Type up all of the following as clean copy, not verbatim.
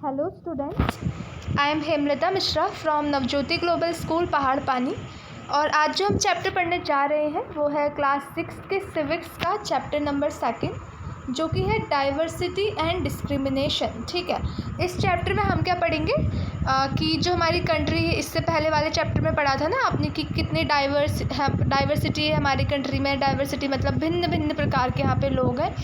Hello students, I am Hemlata Mishra from Navjyoti global school पहाड़ पानी। और आज जो हम चैप्टर पढ़ने जा रहे हैं वो है क्लास 6 के सिविक्स का चैप्टर नंबर 2, जो कि है डाइवर्सिटी एंड डिस्क्रिमिनेशन। ठीक है, इस चैप्टर में हम क्या पढ़ेंगे कि जो हमारी कंट्री है, इससे पहले वाले चैप्टर में पढ़ा था ना आपने कि कितनी डाइवर्सिटी है हमारी कंट्री में। डाइवर्सिटी मतलब भिन्न भिन्न प्रकार के यहाँ पे लोग हैं,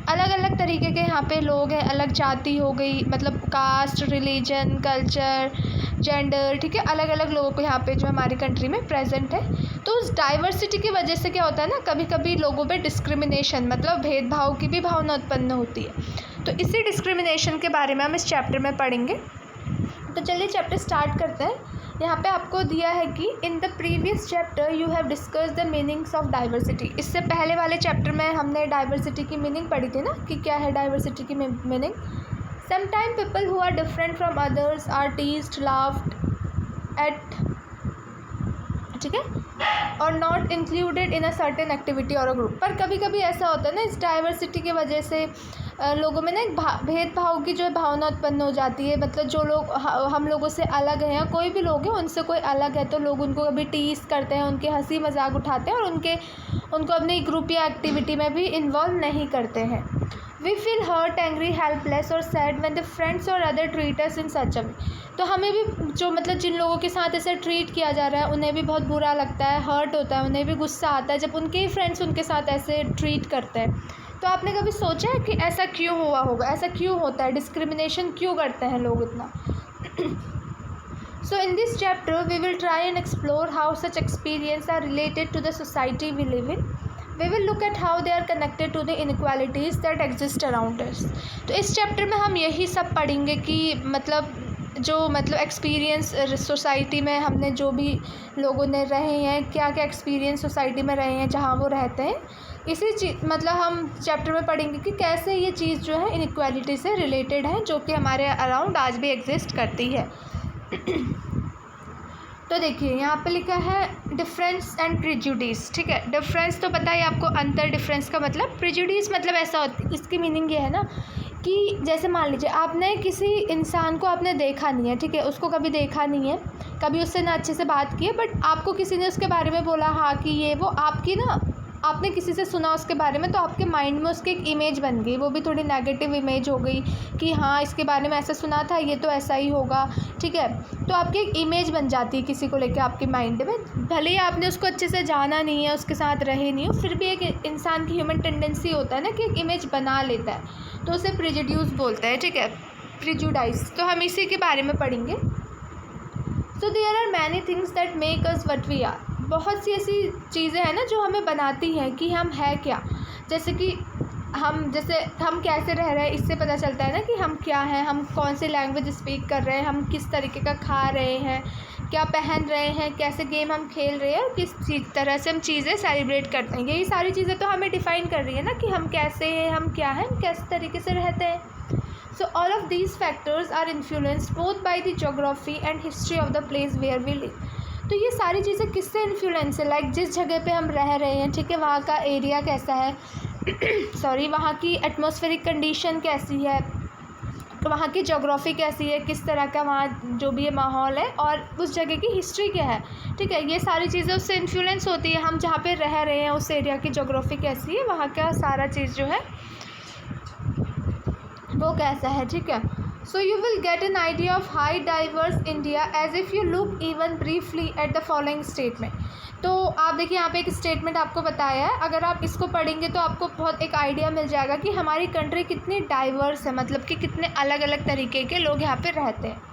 अलग अलग तरीके के यहाँ पे लोग हैं, अलग जाति हो गई, मतलब कास्ट, रिलीजन, कल्चर, जेंडर। ठीक है, अलग अलग लोगों को यहाँ पे जो हमारी कंट्री में प्रेजेंट है। तो उस डाइवर्सिटी की वजह से क्या होता है ना, कभी कभी लोगों पे डिस्क्रिमिनेशन मतलब भेदभाव की भी भावना उत्पन्न होती है। तो इसी डिस्क्रिमिनेशन के बारे में हम इस चैप्टर में पढ़ेंगे। तो चलिए चैप्टर स्टार्ट करते हैं। यहाँ पे आपको दिया है कि in the previous chapter you have discuss the meanings of diversity. इससे पहले वाले चैप्टर में हमने डाइवर्सिटी की मीनिंग पढ़ी थी ना, कि क्या है डाइवर्सिटी की meaning. Sometime people who are different from others are teased, laughed at, ठीक है, और not included in a certain activity और अ ग्रुप। पर कभी कभी ऐसा होता है ना, इस डाइवर्सिटी की वजह से लोगों में ना एक भेदभाव की जो भावना उत्पन्न हो जाती है। मतलब जो लोग हम लोगों से अलग हैं या कोई भी लोग हैं उनसे कोई अलग है, तो लोग उनको कभी टीज करते हैं, उनके हंसी मजाक उठाते हैं और उनको अपनी ग्रुप या एक्टिविटी में भी इन्वॉल्व नहीं करते हैं। We feel hurt, angry, helpless और सैड व्हेन द फ्रेंड्स और other treat us in such a way. तो हमें भी जो मतलब जिन लोगों के साथ ऐसे ट्रीट किया जा रहा है उन्हें भी बहुत बुरा लगता है, हर्ट होता है, उन्हें भी गुस्सा आता है जब उनके ही फ्रेंड्स उनके साथ ऐसे ट्रीट करते हैं। तो आपने कभी सोचा है कि ऐसा क्यों हुआ होगा, ऐसा क्यों होता है, डिस्क्रिमिनेशन क्यों करते हैं लोग इतना। So in this chapter we will try and explore how such experiences are related to the society we live in. We will look at how they are connected to the inequalities that exist around us. तो इस chapter में हम यही सब पढ़ेंगे कि मतलब experience society में हमने जो भी लोगों ने रहे हैं, क्या क्या एक्सपीरियंस सोसाइटी में रहे हैं जहाँ वो रहते हैं। इसी मतलब हम चैप्टर में पढ़ेंगे कि कैसे ये चीज़ जो है इनइक्वालिटी से रिलेटेड है, जो कि हमारे अराउंड आज भी एग्जिस्ट करती है। तो देखिए यहाँ पे लिखा है डिफरेंस एंड प्रिजुडिस। ठीक है, डिफरेंस तो पता है आपको, अंतर। डिफरेंस का मतलब, प्रिजुडिस मतलब ऐसा होता है, इसकी मीनिंग ये है ना कि जैसे मान लीजिए आपने किसी इंसान को आपने देखा नहीं है, ठीक है, उसको कभी देखा नहीं है, कभी उससे ना अच्छे से बात की है, बट आपको किसी ने उसके बारे में बोला हाँ कि ये वो, आपकी ना आपने किसी से सुना उसके बारे में, तो आपके माइंड में उसकी एक इमेज बन गई, वो भी थोड़ी नेगेटिव इमेज हो गई कि हाँ इसके बारे में ऐसा सुना था, ये तो ऐसा ही होगा। ठीक है, तो आपकी एक इमेज बन जाती है किसी को लेकर आपके माइंड में, भले ही आपने उसको अच्छे से जाना नहीं है, उसके साथ रहे नहीं हो, फिर भी एक इंसान की ह्यूमन टेंडेंसी होता है ना कि एक इमेज बना लेता है, तो उसे प्रिजुड्यूस बोलते हैं। ठीक है, प्रिजुडाइज। तो हम इसी के बारे में पढ़ेंगे। So there are many things that make us what we are. बहुत सी ऐसी चीज़ें हैं ना जो हमें बनाती हैं कि हम है क्या। जैसे कि हम कैसे रह रहे हैं, इससे पता चलता है ना कि हम क्या हैं, हम कौन सी लैंग्वेज स्पीक कर रहे हैं, हम किस तरीके का खा रहे हैं, क्या पहन रहे हैं, कैसे गेम हम खेल रहे हैं और किस तरह से हम चीज़ें सेलिब्रेट करते हैं। यही सारी चीज़ें तो हमें डिफ़ाइन कर रही है ना कि हम कैसे हैं, हम क्या हैं, हम किस तरीके से रहते हैं। So all of these factors are influenced both by the geography and history of the place where we live. तो ये सारी चीज़ें किससे इन्फ्लुएंस है, लाइक जिस जगह पे हम रह रहे हैं, ठीक है, वहाँ का एरिया कैसा है सॉरी, वहाँ की एटमॉस्फेरिक कंडीशन कैसी है, तो वहाँ की जोग्राफ़ी कैसी है, किस तरह का वहाँ जो भी माहौल है, और उस जगह की हिस्ट्री क्या है। ठीक है, ये सारी चीज़ें उससे इन्फ्लुएंस होती है। हम जहाँ पे रह रहे हैं उस एरिया की जोग्राफ़ी कैसी है, वहाँ का सारा चीज़ जो है वो कैसा है। ठीक है, so you will get an idea of high diverse India as if you look even briefly at the following statement. तो आप देखिए यहाँ पे एक स्टेटमेंट आपको बताया है, अगर आप इसको पढ़ेंगे तो आपको बहुत एक आइडिया मिल जाएगा कि हमारी कंट्री कितनी डाइवर्स है, मतलब कि कितने अलग अलग तरीके के लोग यहाँ पे रहते हैं।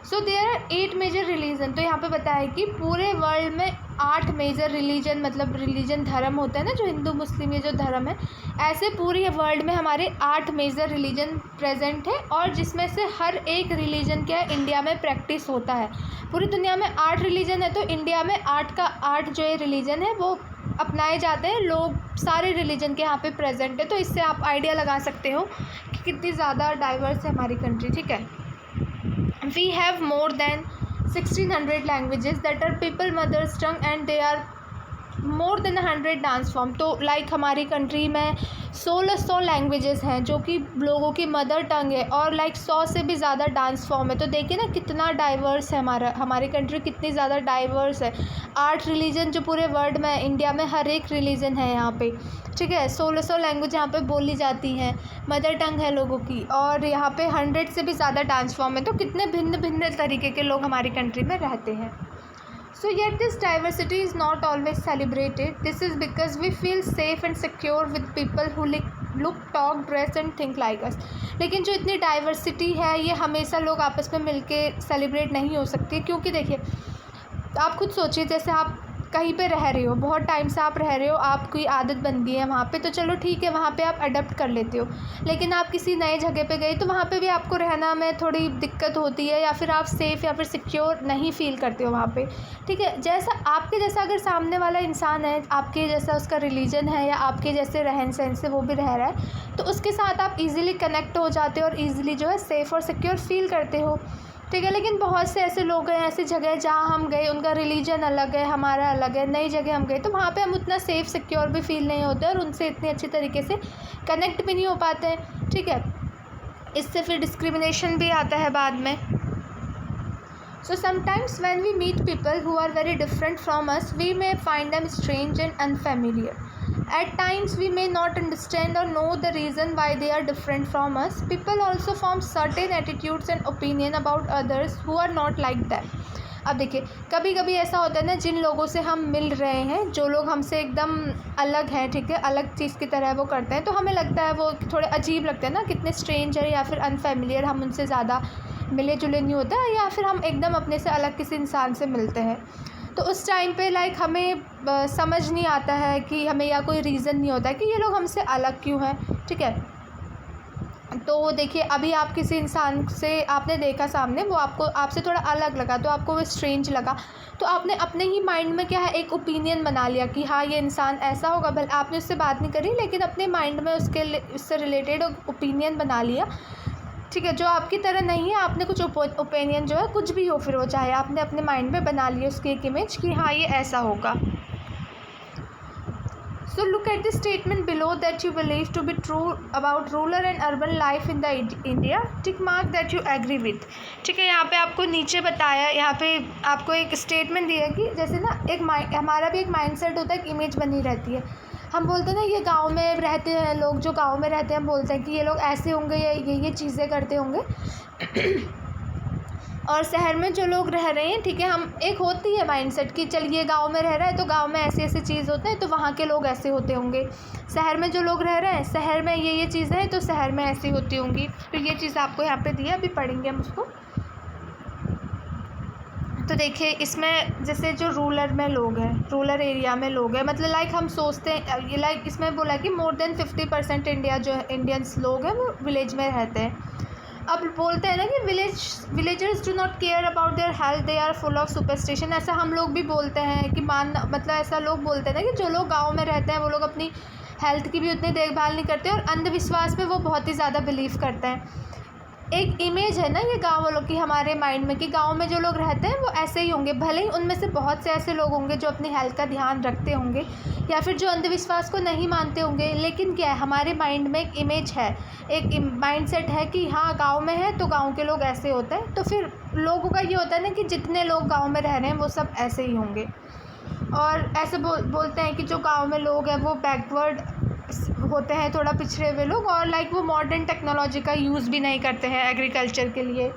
So there are 8 major religion. तो यहाँ पे बताया कि पूरे वर्ल्ड में 8 मेजर रिलीजन, मतलब रिलीजन धर्म होता है ना, जो हिंदू मुस्लिम ये जो धर्म है, ऐसे पूरे वर्ल्ड में हमारे 8 मेजर रिलीजन प्रेजेंट है, और जिसमें से हर एक रिलीजन क्या है इंडिया में प्रैक्टिस होता है। पूरी दुनिया में 8 रिलीजन है, तो इंडिया में 8 का 8 जो ये रिलीजन है वो अपनाए जाते हैं, लोग सारे रिलीजन के यहाँ पे प्रेजेंट है। तो इससे आप आइडिया लगा सकते हो कि कितनी ज़्यादा डाइवर्स है हमारी कंट्री। ठीक है, we have more than 1600 languages that are people mother's tongue and they are more than 100 dance form. तो लाइक हमारी कंट्री में 1600 लैंग्वेजेस हैं जो कि लोगों की मदर टंग है, और लाइक 100 से भी ज़्यादा डांस फॉर्म है। तो देखिए ना कितना डाइवर्स है हमारी कंट्री, कितनी ज़्यादा डाइवर्स है। 8 रिलीजन जो पूरे वर्ल्ड में, इंडिया में हर एक रिलीजन है यहाँ पे, ठीक है। 1600 लैंग्वेज यहाँ पे बोली जाती हैं, मदर टंग है लोगों की, और यहाँ पे 100 से भी ज़्यादा डांस फॉर्म है। तो कितने भिन्न भिन्न तरीके के लोग हमारी कंट्री में रहते हैं। So yet this diversity is not always celebrated. This is because we feel safe and secure with people who look, talk, dress and think like us. लेकिन जो इतनी डाइवर्सिटी है ये हमेशा लोग आपस में मिलके सेलिब्रेट नहीं हो सकती, क्योंकि देखिए आप खुद सोचिए, जैसे आप कहीं पे रह रहे हो, बहुत टाइम से आप रह रहे हो, आपकी आदत बन गई है वहाँ पे, तो चलो ठीक है वहाँ पे आप अडॉप्ट कर लेते हो। लेकिन आप किसी नए जगह पे गए तो वहाँ पे भी आपको रहना में थोड़ी दिक्कत होती है, या फिर आप सेफ़ या फिर सिक्योर नहीं फ़ील करते हो वहाँ पे, ठीक है। जैसा आपके जैसा अगर सामने वाला इंसान है, आपके जैसा उसका रिलीजन है या आपके जैसे रहन सहन से वो भी रह रहा है, तो उसके साथ आप ईज़िली कनेक्ट हो जाते हो और ईज़िली जो है सेफ़ और सिक्योर फ़ील करते हो, ठीक है। लेकिन बहुत से ऐसे लोग हैं, ऐसी जगह जहाँ हम गए उनका रिलीजन अलग है, हमारा अलग है, नई जगह हम गए तो वहाँ पे हम उतना सेफ़ सिक्योर भी फ़ील नहीं होते और उनसे इतनी अच्छी तरीके से कनेक्ट भी नहीं हो पाते हैं, ठीक है। इससे फिर डिस्क्रिमिनेशन भी आता है बाद में। So sometimes when we meet people who are very different from us, we may find them strange and unfamiliar. At times we may not understand or know the reason why they are different from us. People also form certain attitudes and opinion about others who are not like them. अब देखिए कभी कभी ऐसा होता है ना, जिन लोगों से हम मिल रहे हैं, जो लोग हमसे एकदम अलग हैं, ठीक है, अलग चीज़ की तरह वो करते हैं, तो हमें लगता है वो थोड़े अजीब लगते हैं ना, कितने स्ट्रेंज है या फिर अनफेमिलियर, हम उनसे ज़्यादा मिले जुले नहीं होते, या फिर हम एकदम अपने से अलग किसी इंसान से मिलते हैं। तो उस टाइम पे लाइक हमें समझ नहीं आता है कि हमें, या कोई रीज़न नहीं होता है कि ये लोग हमसे अलग क्यों हैं, ठीक है। तो देखिए अभी आप किसी इंसान से आपने देखा सामने, वो आपको आपसे थोड़ा अलग लगा, तो आपको वो स्ट्रेंज लगा, तो आपने अपने ही माइंड में क्या है एक ओपिनियन बना लिया कि हाँ ये इंसान ऐसा होगा। भले आपने उससे बात नहीं करी, लेकिन अपने माइंड में उससे रिलेटेड ओपिनियन बना लिया, ठीक है, जो आपकी तरह नहीं है। आपने कुछ ओपिनियन जो है, कुछ भी हो फिर वो, चाहे आपने अपने माइंड में बना लिया उसकी एक इमेज कि हाँ ये ऐसा होगा। So look at the statement below that you believe to be true about rural and urban life in the India. Tick mark that you agree with. ठीक है, यहाँ पे आपको नीचे बताया, यहाँ पे आपको एक स्टेटमेंट दिया है कि जैसे ना एक हमारा भी एक माइंडसेट होता है, एक इमेज बनी रहती है। हम बोलते हैं ना ये गांव में रहते हैं लोग, जो गांव में रहते हैं हम बोलते हैं कि ये लोग ऐसे होंगे या ये चीज़ें करते होंगे। और शहर में जो लोग रह रहे हैं, ठीक है, हम एक होती है माइंडसेट कि चलिए गांव में रह रहा है तो गांव में ऐसे ऐसे चीज़ होते हैं तो वहाँ के लोग ऐसे होते होंगे। शहर में जो लोग रह रहे हैं, शहर में ये चीज़ें हैं तो शहर में ऐसी होती होंगी। तो ये चीज़ आपको यहाँ पे दिया, अभी पढ़ेंगे हम उसको। तो देखिए इसमें जैसे जो रूरल में लोग हैं, रूरल एरिया में लोग हैं, मतलब लाइक हम सोचते हैं ये, लाइक इसमें बोला कि मोर देन 50% इंडियंस लोग हैं वो विलेज में रहते हैं। अब बोलते हैं ना कि villagers do not care about their health, they are full of superstition. ऐसा हम लोग भी बोलते हैं कि मतलब ऐसा लोग बोलते हैं ना कि जो लोग गाँव में रहते हैं वो लोग अपनी हेल्थ की भी उतनी देखभाल नहीं करते और अंधविश्वास में वो बहुत ही ज़्यादा बिलीव करते हैं। एक इमेज है ना ये गाँव वालों की हमारे माइंड में कि गांव में जो लोग रहते हैं वो ऐसे ही होंगे। भले ही उनमें से बहुत से ऐसे लोग होंगे जो अपनी हेल्थ का ध्यान रखते होंगे या फिर जो अंधविश्वास को नहीं मानते होंगे, लेकिन क्या है हमारे माइंड में एक इमेज है, एक माइंडसेट है कि हाँ गांव में है तो गांव के लोग ऐसे होते हैं। तो फिर लोगों का ये होता है ना कि जितने लोग गाँव में रह रहे हैं वो सब ऐसे ही होंगे। और ऐसे बोलते हैं कि जो गाँव में लोग हैं वो बैकवर्ड होते हैं, थोड़ा पिछड़े हुए लोग, और लाइक वो मॉडर्न टेक्नोलॉजी का यूज़ भी नहीं करते हैं एग्रीकल्चर के लिए।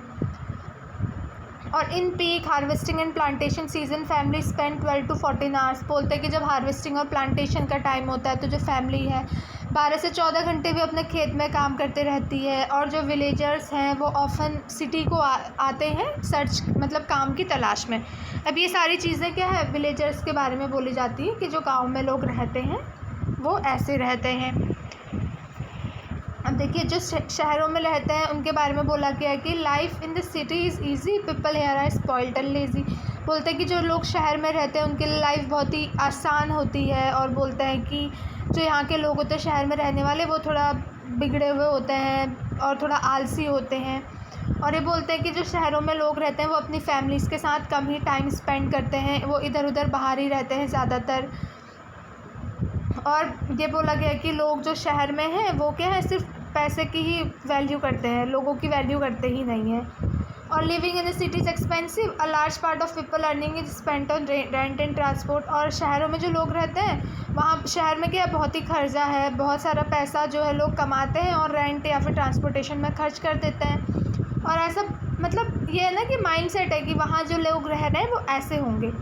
और in peak harvesting and plantation season family spend 12 to 14 hours. बोलते हैं कि जब हार्वेस्टिंग और प्लांटेशन का टाइम होता है तो जो फैमिली है 12 से 14 घंटे भी अपने खेत में काम करते रहती है। और जो विलेजर्स हैं वो ऑफन सिटी को आते हैं सर्च, मतलब काम की तलाश में। अब ये सारी चीज़ें क्या है विलेजर्स के बारे में बोली जाती है कि जो गाँव में लोग रहते हैं वो ऐसे रहते हैं। अब देखिए जो शहरों में रहते हैं उनके बारे में बोला गया है कि life in the city is easy, people here are spoiled and lazy. बोलते हैं कि जो लोग शहर में रहते हैं उनके लिए लाइफ बहुत ही आसान होती है, और बोलते हैं कि जो यहाँ के लोग होते हैं शहर में रहने वाले वो थोड़ा बिगड़े हुए होते हैं और थोड़ा आलसी होते हैं। और ये बोलते हैं कि जो शहरों में लोग रहते हैं वो अपनी फैमिलीज़ के साथ कम ही टाइम स्पेंड करते हैं, वो इधर उधर बाहर ही रहते हैं ज़्यादातर। और ये बोला गया कि लोग जो शहर में हैं वो क्या है, सिर्फ पैसे की ही वैल्यू करते हैं, लोगों की वैल्यू करते ही नहीं हैं। और living in the city is expensive, a large part of people earning is spent on rent and transport. और शहरों में जो लोग रहते हैं वहाँ शहर में क्या बहुत ही खर्चा है, बहुत सारा पैसा जो है लोग कमाते हैं और रेंट या फिर ट्रांसपोर्टेशन में खर्च कर देते हैं। और ऐसा मतलब ये है ना कि माइंड सेट है कि वहाँ जो लोग रह रहे हैं वो ऐसे होंगे।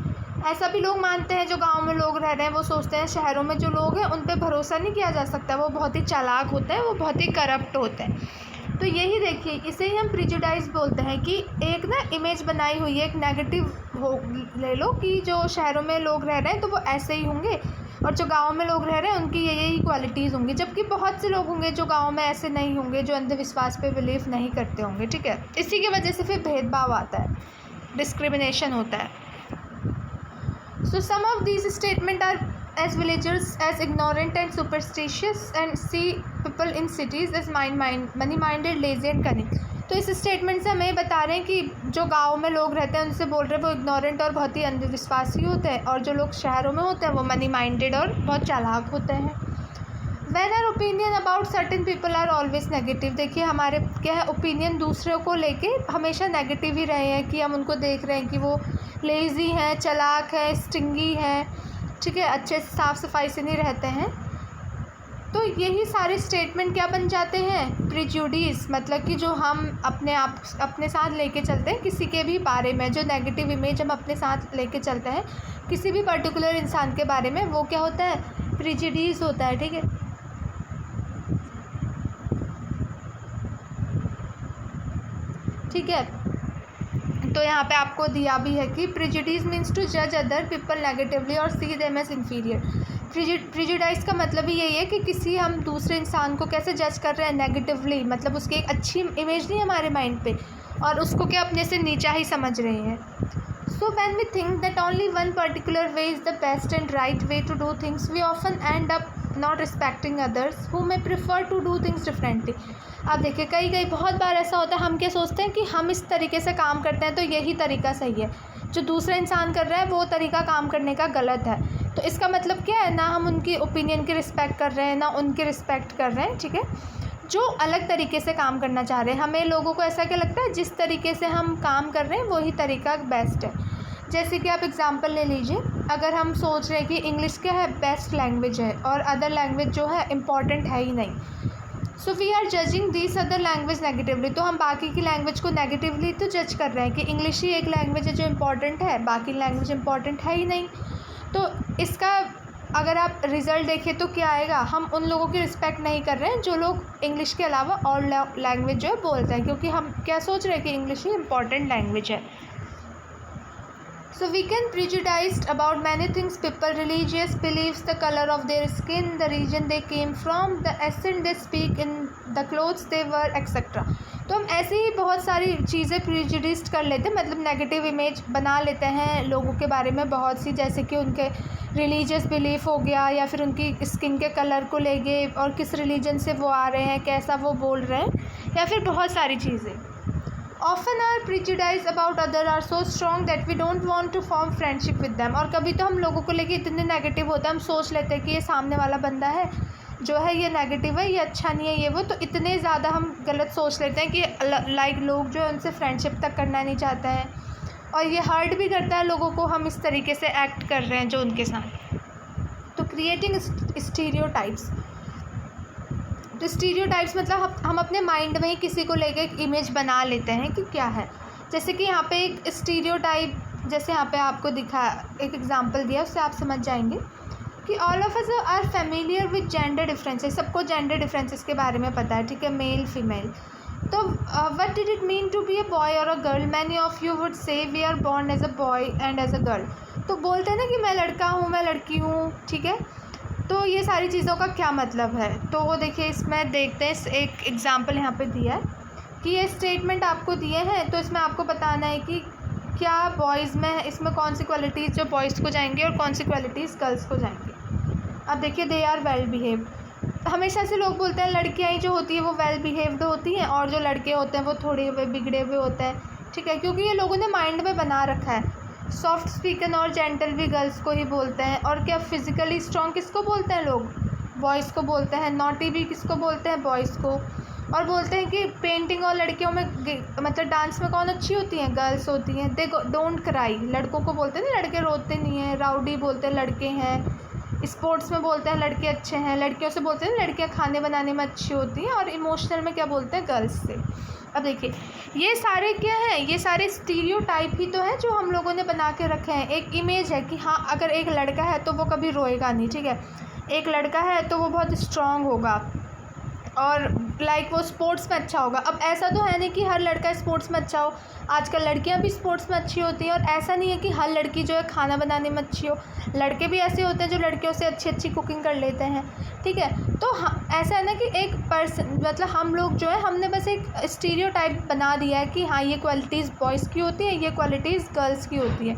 ऐसा भी लोग मानते हैं जो गांव में लोग रह रहे हैं, वो सोचते हैं शहरों में जो लोग हैं उन पे भरोसा नहीं किया जा सकता, वो बहुत ही चालाक होते हैं, वो बहुत ही करप्ट होते हैं। तो यही देखिए, इसे ही हम प्रिजुडाइज बोलते हैं कि एक ना इमेज बनाई हुई है, एक नेगेटिव हो ले लो कि जो शहरों में लोग रह रहे हैं तो वो ऐसे ही होंगे और जो गांव में लोग रह रहे हैं उनकी यही क्वालिटीज़ होंगी, जबकि बहुत से लोग होंगे जो गांव में ऐसे नहीं होंगे, जो अंधविश्वास पे बिलीव नहीं करते होंगे। ठीक है, इसी की वजह से फिर भेदभाव आता है, डिस्क्रिमिनेशन होता है। So some of these statements are as villagers as ignorant and superstitious and see people in cities as money-minded, lazy and cunning। तो इस स्टेटमेंट से हमें बता रहे हैं कि जो गाँव में लोग रहते हैं उनसे बोल रहे हैं वो इग्नोरेंट और बहुत ही अंधविश्वासी होते हैं, और जो लोग शहरों में होते हैं वो मनी माइंडेड और बहुत चालाक होते हैं। When our opinion about certain people are always negative, देखिए हमारे क्या है ओपिनियन दूसरों को लेके हमेशा नेगेटिव ही रहे हैं कि हम उनको देख रहे हैं कि वो लेज़ी हैं, चालाक हैं, स्टिंगी हैं, ठीक है, अच्छे से साफ़ सफाई से नहीं रहते हैं। तो यही सारे स्टेटमेंट क्या बन जाते हैं, प्रिजुडिस, मतलब कि जो हम अपने साथ लेके चलते हैं किसी के भी बारे में, जो नेगेटिव इमेज हम अपने साथ लेके चलते हैं किसी भी पर्टिकुलर इंसान के बारे में, वो क्या होता है, प्रिजुडिस होता है। ठीक है, ठीक है। तो यहाँ पे आपको दिया भी है कि प्रिजुडिस मीन्स टू जज अदर पीपल नेगेटिवली और see them as inferior. Prejudice का मतलब ही यही है कि किसी हम दूसरे इंसान को कैसे जज कर रहे हैं नेगेटिवली, मतलब उसकी एक अच्छी इमेज नहीं हमारे माइंड पे, और उसको क्या अपने से नीचा ही समझ रहे हैं। So when we think that only one particular way is the best and right way to do things, we often end up not respecting others who may prefer to do things differently. अब देखिए कई बहुत बार ऐसा होता है, हम क्या सोचते हैं कि हम इस तरीके से काम करते हैं तो यही तरीका सही है, जो दूसरा इंसान कर रहा है वो तरीका काम करने का गलत है। तो इसका मतलब क्या है, ना हम उनकी ओपिनियन की रिस्पेक्ट कर रहे हैं ना उनकी रिस्पेक्ट कर रहे हैं। ठीक है, जो अलग तरीके से काम करना चाह रहे हैं, हमें लोगों को ऐसा क्या लगता है जिस तरीके से हम काम कर रहे हैं वही तरीका बेस्ट है। जैसे कि आप एग्ज़ाम्पल ले लीजिए, अगर हम सोच रहे हैं कि इंग्लिश क्या है बेस्ट लैंग्वेज है और अदर लैंग्वेज जो है इम्पॉर्टेंट है ही नहीं, so we are judging this other language negatively, तो हम बाकी की लैंग्वेज को नेगेटिवली तो जज कर रहे हैं कि इंग्लिश ही एक लैंग्वेज है जो इम्पॉर्टेंट है, बाकी लैंग्वेज इम्पॉर्टेंट है ही नहीं। तो इसका अगर आप रिज़ल्ट देखें तो क्या आएगा, हम उन लोगों की रिस्पेक्ट नहीं कर रहे हैं जो लोग इंग्लिश के अलावा और लैंग्वेज जो है बोलते हैं, क्योंकि हम क्या सोच रहे हैं कि इंग्लिश ही इम्पॉर्टेंट लैंग्वेज है। So we can prejudice about many things, people, religious beliefs, the color of their skin, the region they came from, the accent they speak in, the clothes they wear, etc. तो हम ऐसे ही बहुत सारी चीज़ें prejudice कर लेते हैं, मतलब नेगेटिव इमेज बना लेते हैं लोगों के बारे में बहुत सी, जैसे कि उनके रिलीजियस बिलीफ हो गया, या फिर उनकी स्किन के कलर को लेके और किस रिलीजन से वो आ रहे हैं, कैसा वो बोल रहे हैं, या फिर बहुत सारी चीज़ें। Often our prejudice about other are so strong that we don't want to form friendship with them। और कभी तो हम लोगों को लेके इतने नेगेटिव होते हैं, हम सोच लेते हैं कि ये सामने वाला बंदा है जो है ये नेगेटिव है, ये अच्छा नहीं है, ये वो, तो इतने ज़्यादा हम गलत सोच लेते हैं कि लाइक लोग जो है उनसे फ्रेंडशिप तक करना नहीं चाहते हैं, और ये हर्ट भी करता है लोगों को, हम इस तरीके से एक्ट कर रहे हैं जो उनके साथ। तो क्रिएटिंग स्टीरियोटाइप्स, तो स्टीरियोटाइप्स मतलब हम अपने माइंड में ही किसी को लेके एक इमेज बना लेते हैं कि क्या है। जैसे कि यहाँ पे एक स्टीरियोटाइप, जैसे यहाँ पे आपको दिखा एक एग्जांपल दिया, उससे आप समझ जाएंगे कि all of us are familiar with gender differences, सबको जेंडर डिफरेंसेस के बारे में पता है, ठीक है, मेल फीमेल। तो what did it mean to be a boy or a girl, many of you would say we are born as a boy and as a girl. तो बोलते हैं ना कि मैं लड़का हूँ, मैं लड़की हूँ, ठीक है। तो ये सारी चीज़ों का क्या मतलब है, तो वो देखिए इसमें देखते हैं, एक एग्जांपल यहाँ पे दिया है कि ये स्टेटमेंट आपको दिए हैं, तो इसमें आपको बताना है कि क्या बॉयज़ में है, इसमें कौन सी क्वालिटीज़ जो बॉयज़ को जाएंगी और कौन सी क्वालिटीज़ गर्ल्स को जाएंगी। अब देखिए दे आर वेल बिहेव्ड, हमेशा से लोग बोलते हैं लड़कियाँ ही जो होती है वो वेल बिहेव्ड होती हैं और जो लड़के होते हैं वो थोड़े हुए बिगड़े हुए होते हैं, ठीक है, क्योंकि ये लोगों ने माइंड में बना रखा है सॉफ्ट स्पीकन और जेंटल भी गर्ल्स को ही बोलते हैं। और क्या फिज़िकली स्ट्रॉन्ग किसको बोलते हैं लोग? बॉयज़ को बोलते हैं। नॉटी भी किसको बोलते हैं? बॉयज़ को। और बोलते हैं कि पेंटिंग और लड़कियों में मतलब डांस में कौन अच्छी होती हैं? गर्ल्स होती हैं। दे डोंट क्राई, लड़कों को बोलते हैं ना, लड़के रोते नहीं हैं। राउडी बोलते हैं लड़के हैं। स्पोर्ट्स में बोलते हैं लड़के अच्छे हैं। लड़कियों से बोलते हैं लड़कियां खाने बनाने में अच्छी होती हैं। और इमोशनल में क्या बोलते हैं? गर्ल्स से। अब देखिए ये सारे क्या हैं? ये सारे स्टीरियोटाइप ही तो हैं जो हम लोगों ने बना के रखे हैं। एक इमेज है कि हाँ अगर एक लड़का है तो वो कभी रोएगा नहीं, ठीक है। एक लड़का है तो वो बहुत स्ट्रॉन्ग होगा और लाइक वो स्पोर्ट्स में अच्छा होगा। अब ऐसा तो है नहीं कि हर लड़का स्पोर्ट्स में अच्छा हो। आजकल लड़कियां भी स्पोर्ट्स में अच्छी होती हैं। और ऐसा नहीं है कि हर लड़की जो है खाना बनाने में अच्छी हो। लड़के भी ऐसे होते हैं जो लड़कियों से अच्छी अच्छी कुकिंग कर लेते हैं, ठीक है। तो ऐसा है ना कि एक पर्सन मतलब हम लोग जो है हमने बस एक स्टीरियोटाइप बना दिया है कि हाँ ये क्वालिटीज़ बॉयज़ की होती है, ये क्वालिटीज़ गर्ल्स की होती है,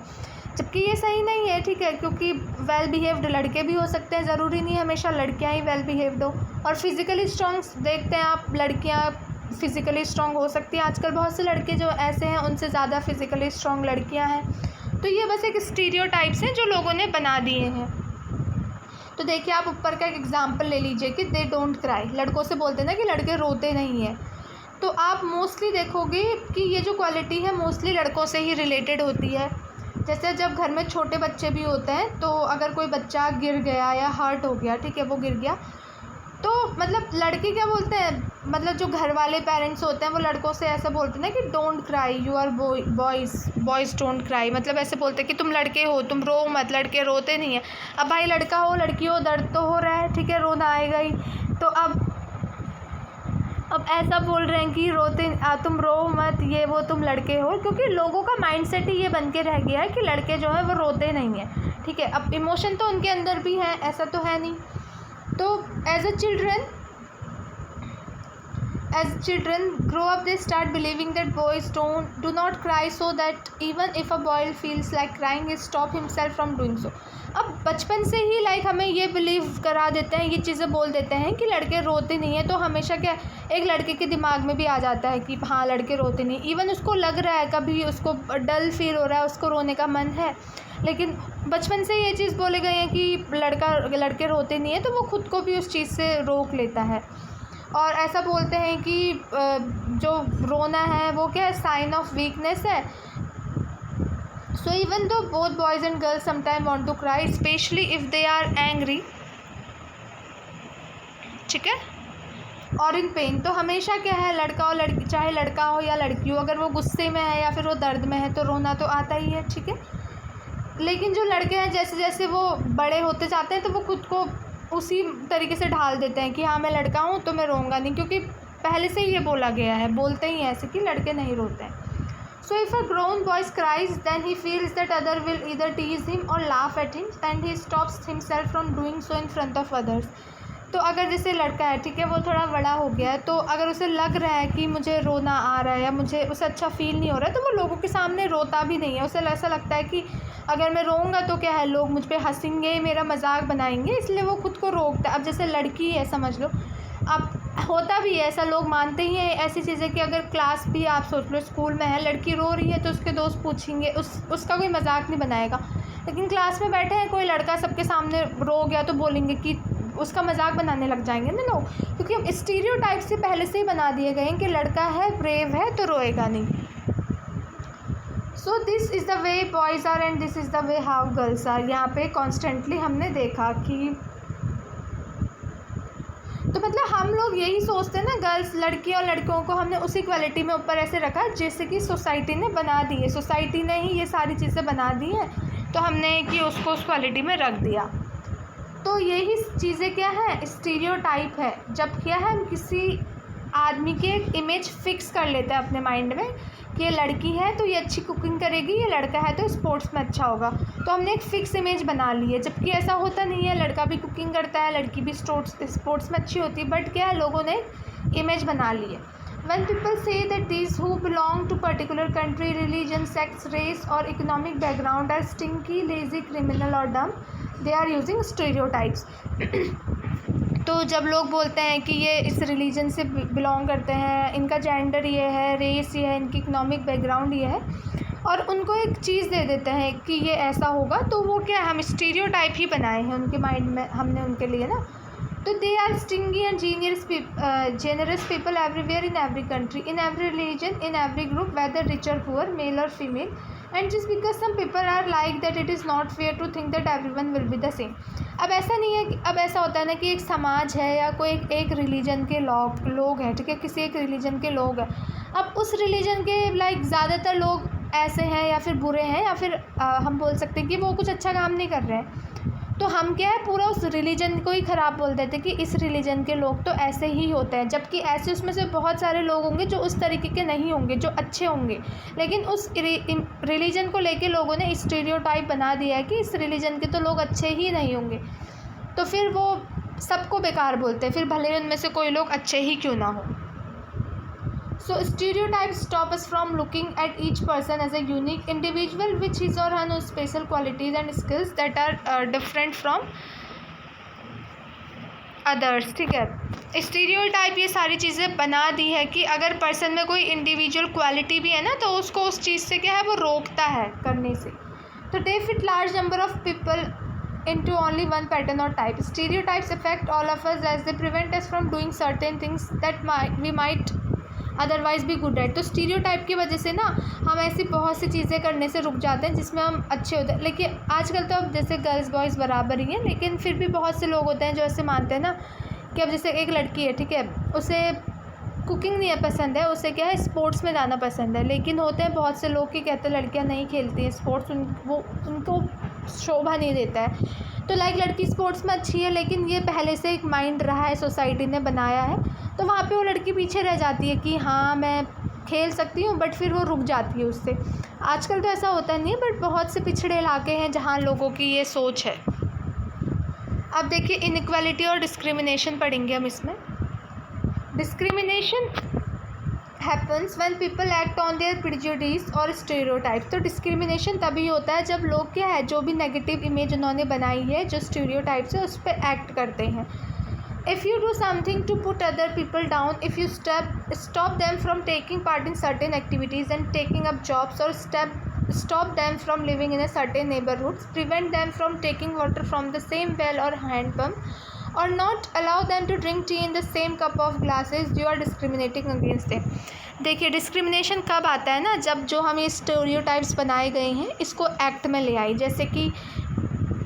जबकि ये सही नहीं है, ठीक है। क्योंकि वेल बिहेव्ड लड़के भी हो सकते हैं, ज़रूरी नहीं हमेशा लड़कियां ही वेल बिहेव्ड हो। और फिज़िकली स्ट्रॉन्ग देखते हैं आप, लड़कियां फ़िज़िकली स्ट्रॉन्ग हो सकती हैं। आजकल बहुत से लड़के जो ऐसे हैं उनसे ज़्यादा फ़िज़िकली स्ट्रॉन्ग लड़कियां हैं। तो ये बस एक स्टीरियोटाइप्स हैं जो लोगों ने बना दिए हैं। तो देखिए आप ऊपर का एक एग्जाम्पल ले लीजिए कि दे डोंट क्राई, लड़कों से बोलते हैं ना कि लड़के रोते नहीं हैं। तो आप मोस्टली देखोगे कि ये जो क्वालिटी है मोस्टली लड़कों से ही रिलेटेड होती है। जैसे जब घर में छोटे बच्चे भी होते हैं तो अगर कोई बच्चा गिर गया या हर्ट हो गया, ठीक है, वो गिर गया, तो मतलब लड़के क्या बोलते हैं, मतलब जो घर वाले पेरेंट्स होते हैं वो लड़कों से ऐसा बोलते हैं ना कि don't cry, you are boys don't cry. मतलब ऐसे बोलते हैं कि तुम लड़के हो, तुम रो मत, लड़के रोते नहीं हैं। अब भाई लड़का हो लड़की हो दर्द तो हो रहा है, ठीक है, रोना आएगा ही। तो अब ऐसा बोल रहे हैं कि तुम रो मत, ये वो, तुम लड़के हो, क्योंकि लोगों का माइंडसेट ही ये बन के रह गया है कि लड़के जो है वो रोते नहीं हैं, ठीक है। अब इमोशन तो उनके अंदर भी है, ऐसा तो है नहीं। तो as children grow up, they start believing that boys do not cry, so that even if a boy feels like crying, he stop himself from doing so. अब बचपन से ही लाइक हमें ये बिलीव करा देते हैं, ये चीज़ें बोल देते हैं कि लड़के रोते नहीं हैं। तो हमेशा क्या एक लड़के के दिमाग में भी आ जाता है कि हाँ लड़के रोते नहीं। इवन उसको लग रहा है, कभी उसको डल फील हो रहा है, उसको रोने का मन है, लेकिन बचपन से ये चीज़ बोले गए हैं कि लड़के रोते नहीं हैं, तो वो खुद को भी उस चीज़ से रोक लेता है। और ऐसा बोलते हैं कि जो रोना है वो क्या है, साइन ऑफ वीकनेस है। So even though both boys and girls sometime want to cry, specially if they are angry, ठीक है, और इन पेन। तो हमेशा क्या है, लड़का और लड़की, चाहे लड़का हो या लड़की हो, अगर वो गुस्से में है या फिर वो दर्द में है तो रोना तो आता ही है, ठीक है। लेकिन जो लड़के हैं जैसे जैसे वो बड़े होते जाते हैं तो वो खुद को उसी तरीके से ढाल देते हैं कि हाँ मैं लड़का हूँ तो मैं रोऊंगा नहीं, क्योंकि पहले से ही ये बोला गया है, बोलते ही ऐसे कि लड़के नहीं रोते हैं। So if a grown boy cries then he feels that other will either tease him or laugh at him and he stops himself from doing so in front of others. तो अगर जैसे लड़का है, ठीक है, वो थोड़ा बड़ा हो गया है, तो अगर उसे लग रहा है कि मुझे रोना आ रहा है या मुझे उसे अच्छा फील नहीं हो रहा है, तो वो लोगों के सामने रोता भी नहीं है। उसे ऐसा लगता है कि अगर मैं रोऊंगा तो क्या है, लोग मुझ पे हंसेंगे, मेरा मजाक बनाएंगे, इसलिए वो खुद को रोकता है। अब जैसे लड़की है समझ लो, अब होता भी है ऐसा, लोग मानते ही हैं ऐसी चीज़ें कि अगर क्लास भी आप सोच लो स्कूल में है, लड़की रो रही है तो उसके दोस्त पूछेंगे, उसका कोई मजाक नहीं बनाएगा। लेकिन क्लास में बैठे हैं कोई लड़का सबके सामने रो गया तो बोलेंगे कि उसका मजाक बनाने लग जाएंगे ना लोग, क्योंकि हम स्टीरियोटाइप से पहले से ही बना दिए गए हैं कि लड़का है, ब्रेव है तो रोएगा नहीं। So this is the way boys are and this is the way how girls are. यहाँ पे कॉन्स्टेंटली हमने देखा कि तो मतलब हम लोग यही सोचते हैं ना, गर्ल्स लड़की और लड़कों को हमने उसी क्वालिटी में ऊपर ऐसे रखा जैसे कि सोसाइटी ने बना दी है, सोसाइटी ने ही ये सारी चीज़ें बना दी हैं, तो हमने कि उसको उस क्वालिटी में रख दिया। तो यही चीज़ें क्या है, स्टीरियोटाइप है। जब क्या है, हम किसी आदमी की एक इमेज फिक्स कर लेते हैं अपने माइंड में कि ये लड़की है तो ये अच्छी कुकिंग करेगी, ये लड़का है तो स्पोर्ट्स में अच्छा होगा, तो हमने एक फ़िक्स इमेज बना ली है। जबकि ऐसा होता नहीं है, लड़का भी कुकिंग करता है, लड़की भी स्पोर्ट्स में अच्छी होती है, बट क्या है, लोगों ने इमेज बना ली है। When people say that these who belong to particular country, religion, sex, race or economic background are stinky, lazy, criminal or dumb, they are using stereotypes. तो जब लोग बोलते हैं कि ये इस रिलीजन से बिलोंग करते हैं, इनका जेंडर ये है, रेस ये है, इनकी इकोनॉमिक बैकग्राउंड ये है, और उनको एक चीज़ दे देते हैं कि ये ऐसा होगा, तो वो क्या, हम स्टीरियोटाइप ही बनाए हैं उनके माइंड में हमने उनके लिए ना। तो they are stingy and generous people everywhere in every country, in every religion, in every group, whether rich और पुअर, मेल और female, and just because some people are like that it is not fair to think that everyone will be the same. अब ऐसा नहीं है कि, अब ऐसा होता है ना कि एक समाज है या कोई एक रिलीजन के लोग हैं, ठीक है, किसी एक रिलीजन के लोग हैं। अब उस रिलीजन के लाइक ज़्यादातर लोग ऐसे हैं या फिर बुरे हैं, या फिर हम बोल सकते हैं कि वो कुछ अच्छा काम नहीं कर रहे हैं, तो हम क्या है, पूरा उस रिलीजन को ही ख़राब बोल देते हैं कि इस रिलीजन के लोग तो ऐसे ही होते हैं, जबकि ऐसे उसमें से बहुत सारे लोग होंगे जो उस तरीके के नहीं होंगे, जो अच्छे होंगे, लेकिन उस रिलीजन को लेके लोगों ने स्टीरियोटाइप बना दिया है कि इस रिलीजन के तो लोग अच्छे ही नहीं होंगे, तो फिर वो सबको बेकार बोलते हैं, फिर भले उनमें से कोई लोग अच्छे ही क्यों ना हो। So stereotypes stop us from looking at each person as a unique individual with his or her own special qualities and skills that are different from others, ठीक है। स्टीरियोटाइप ये सारी चीज़ें बना दी है कि अगर पर्सन में कोई इंडिविजुअल क्वालिटी भी है ना, तो उसको उस चीज़ से क्या है, वो रोकता है करने से। तो दे fit large number of people into only one pattern or type. Stereotypes affect all of us as they prevent us from doing certain things that we might otherwise भी गुड एट। तो स्टीरियोटाइप की वजह से ना हम ऐसी बहुत सी चीज़ें करने से रुक जाते हैं जिसमें हम अच्छे होते हैं। लेकिन आजकल तो अब जैसे गर्ल्स बॉयज़ बराबर ही हैं, लेकिन फिर भी बहुत से लोग होते हैं जो ऐसे मानते हैं ना कि अब जैसे एक लड़की है, ठीक है, उसे कुकिंग नहीं पसंद है, उसे क्या है, स्पोर्ट्स में जाना पसंद है, लेकिन होते हैं बहुत से लोग कि कहते हैं लड़कियां नहीं खेलती हैं स्पोर्ट्स, वो उनको शोभा नहीं देता है। तो लाइक लड़की स्पोर्ट्स में अच्छी है, लेकिन ये पहले से एक माइंड रहा है, सोसाइटी ने बनाया है, तो वहाँ पे वो लड़की पीछे रह जाती है कि हाँ मैं खेल सकती हूँ, बट फिर वो रुक जाती है उससे। आजकल तो ऐसा होता नहीं है, बट बहुत से पिछड़े इलाके हैं जहाँ लोगों की ये सोच है। अब देखिए इनइक्वालिटी और डिस्क्रिमिनेशन पढ़ेंगे हम इसमें। Discrimination happens when people act on their prejudice और stereotypes। तो डिस्क्रिमिनेशन तभी होता है जब लोग क्या है, जो भी नेगेटिव इमेज उन्होंने बनाई है, जो स्टीरियोटाइप्स है, उस पर एक्ट करते हैं। If you do something to put other people down, if you stop them from taking part in certain activities and taking up jobs, or stop them from living in a certain neighborhoods, prevent them from taking water from the same well or hand pump, or not allow them to drink tea in the same cup of glasses, you are discriminating against them। देखिए discrimination कब आता है ना, जब जो हम ये stereotypes बनाए गए हैं इसको एक्ट में ले आई। जैसे कि